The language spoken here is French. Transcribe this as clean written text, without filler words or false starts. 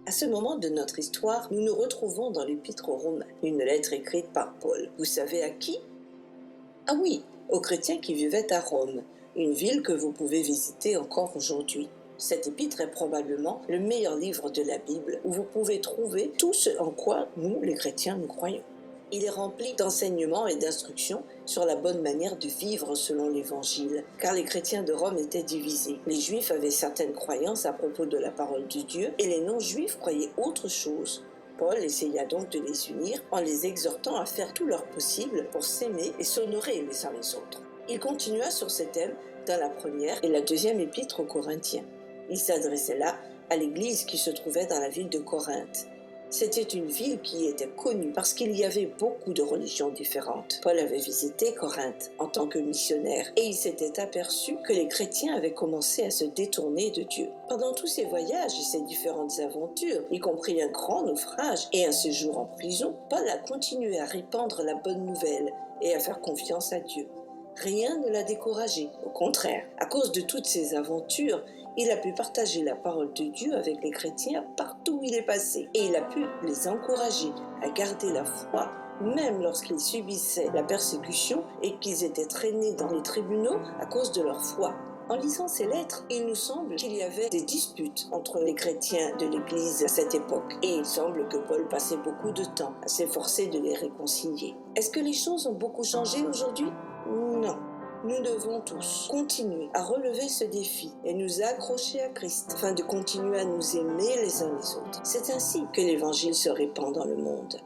À ce moment de notre histoire, nous nous retrouvons dans l'Épître aux Romains, une lettre écrite par Paul. Vous savez à qui? Ah oui, aux chrétiens qui vivaient à Rome, une ville que vous pouvez visiter encore aujourd'hui. Cet épître est probablement le meilleur livre de la Bible où vous pouvez trouver tout ce en quoi nous, les chrétiens, nous croyons. Il est rempli d'enseignements et d'instructions sur la bonne manière de vivre selon l'Évangile, car les chrétiens de Rome étaient divisés. Les Juifs avaient certaines croyances à propos de la parole de Dieu et les non-Juifs croyaient autre chose. Paul essaya donc de les unir en les exhortant à faire tout leur possible pour s'aimer et s'honorer les uns les autres. Il continua sur ces thèmes dans la première et la deuxième épître aux Corinthiens. Il s'adressait là à l'église qui se trouvait dans la ville de Corinthe. C'était une ville qui était connue parce qu'il y avait beaucoup de religions différentes. Paul avait visité Corinthe en tant que missionnaire et il s'était aperçu que les chrétiens avaient commencé à se détourner de Dieu. Pendant tous ces voyages et ces différentes aventures, y compris un grand naufrage et un séjour en prison, Paul a continué à répandre la bonne nouvelle et à faire confiance à Dieu. Rien ne l'a découragé, au contraire. À cause de toutes ces aventures, il a pu partager la parole de Dieu avec les chrétiens partout où il est passé. Et il a pu les encourager à garder la foi, même lorsqu'ils subissaient la persécution et qu'ils étaient traînés dans les tribunaux à cause de leur foi. En lisant ces lettres, il nous semble qu'il y avait des disputes entre les chrétiens de l'Église à cette époque. Et il semble que Paul passait beaucoup de temps à s'efforcer de les réconcilier. Est-ce que les choses ont beaucoup changé aujourd'hui? Non. Nous devons tous continuer à relever ce défi et nous accrocher à Christ afin de continuer à nous aimer les uns les autres. C'est ainsi que l'Évangile se répand dans le monde.